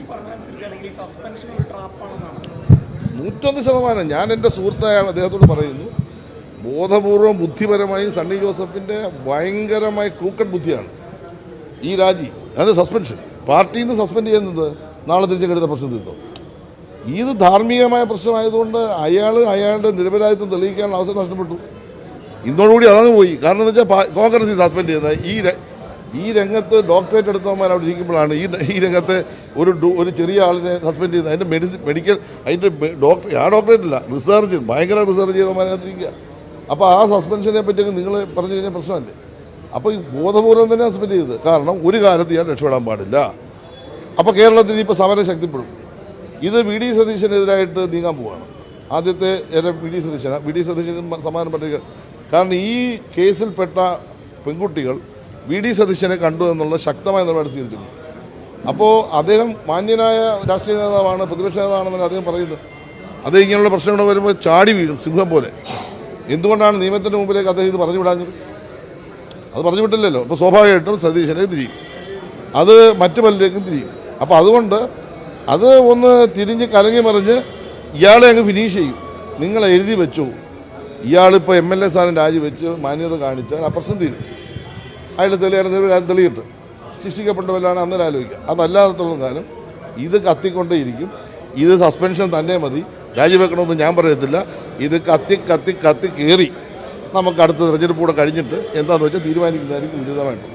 101%. ഞാൻ എൻ്റെ സുഹൃത്തായ അദ്ദേഹത്തോട് പറയുന്നു, ബോധപൂർവം ബുദ്ധിപരമായും സണ്ണി ജോസഫിൻ്റെ ഭയങ്കരമായ ക്രൂക്കഡ് ബുദ്ധിയാണ് ഈ രാജി. അത് സസ്പെൻഷൻ, പാർട്ടിയിൽ നിന്ന് സസ്പെൻഡ് ചെയ്യുന്നത് നാളെ തിരിച്ചെടുത്ത പ്രശ്നം തീർത്തോ. ഇത് ധാർമ്മികമായ പ്രശ്നമായതുകൊണ്ട് അയാളുടെ നിരപരാധിത്വം തെളിയിക്കാനുള്ള അവസരം നഷ്ടപ്പെട്ടു. ഇന്നോടുകൂടി അതാണ് പോയി. കാരണം എന്ന് വെച്ചാൽ കോൺഗ്രസ് സസ്പെൻഡ് ചെയ്യുന്നത് ഈ രംഗത്ത് ഡോക്ടറേറ്റ് എടുത്തവന്മാർ അവിടെ ഇരിക്കുമ്പോഴാണ് ഈ രംഗത്ത് ഒരു ചെറിയ ആളിനെ സസ്പെൻഡ് ചെയ്യുന്നത്. അതിൻ്റെ മെഡിക്കൽ അതിൻ്റെ ഡോക്ടറേറ്റ് ഇല്ല, റിസർച്ച് ഭയങ്കര റിസർച്ച് ചെയ്തവന്മാരകത്തിരിക്കുക. അപ്പോൾ ആ സസ്പെൻഷനെ പറ്റിയൊക്കെ നിങ്ങൾ പറഞ്ഞു കഴിഞ്ഞാൽ പ്രശ്നമല്ലേ. അപ്പോൾ ഈ ബോധപൂർവം തന്നെ സസ്പെൻഡ് ചെയ്തത്. കാരണം ഒരു കാലത്ത് ഞാൻ രക്ഷപ്പെടാൻ പാടില്ല. അപ്പോൾ കേരളത്തിൽ ഇപ്പോൾ സമരം ശക്തിപ്പെടും. ഇത് വി ഡി സതീശനെതിരായിട്ട് നീങ്ങാൻ പോവുകയാണ്. ആദ്യത്തെ വി ഡി സതീശൻ സമാധാനപ്പെട്ടിരിക്കുക. കാരണം ഈ കേസിൽപ്പെട്ട പെൺകുട്ടികൾ വി ഡി സതീശനെ കണ്ടു എന്നുള്ള ശക്തമായ നിലപാട് സ്വീകരിച്ചിട്ടുണ്ട്. അപ്പോൾ അദ്ദേഹം മാന്യനായ രാഷ്ട്രീയ നേതാവാണ്, പ്രതിപക്ഷ നേതാവാണെന്നാണ് അദ്ദേഹം പറയുന്നത്. അത് ഇങ്ങനെയുള്ള പ്രശ്നങ്ങൾ വരുമ്പോൾ ചാടി വീഴും സിംഹം പോലെ. എന്തുകൊണ്ടാണ് നിയമത്തിൻ്റെ മുമ്പിലേക്ക് അദ്ദേഹം ഇത് പറഞ്ഞു വിടാഞ്ഞത്? അത് പറഞ്ഞു വിട്ടില്ലല്ലോ. അപ്പോൾ സ്വാഭാവികമായിട്ടും സതീശനെ തിരിയും, അത് മറ്റു പലരിലേക്കും തിരിയും. അപ്പോൾ അതുകൊണ്ട് അത് ഒന്ന് തിരിഞ്ഞ് കലങ്ങി മറിഞ്ഞ് ഇയാളെ അങ്ങ് ഫിനിഷ് ചെയ്യും. നിങ്ങൾ എഴുതി വെച്ചു, ഇയാളിപ്പോൾ MLA സ്ഥാനം രാജിവെച്ച് മാന്യത കാണിച്ചാൽ ആ പ്രശ്നം തീരും. അയാൾ തെളിയിട്ട് ശിക്ഷിക്കപ്പെട്ടവരാണ് അന്നേരം ആലോചിക്കുക. അതല്ലാത്തതും കാലം ഇത് കത്തിക്കൊണ്ടേയിരിക്കും. ഇത് സസ്പെൻഷൻ തന്നെ മതി, രാജിവെക്കണമെന്ന് ഞാൻ പറയത്തില്ല. ഇത് കത്തി കയറി നമുക്ക് അടുത്ത തെരഞ്ഞെടുപ്പ് കൂടെ കഴിഞ്ഞിട്ട് എന്താണെന്ന് വെച്ചാൽ തീരുമാനിക്കുന്നതായിരിക്കും ഉചിതമായിട്ടുള്ളത്.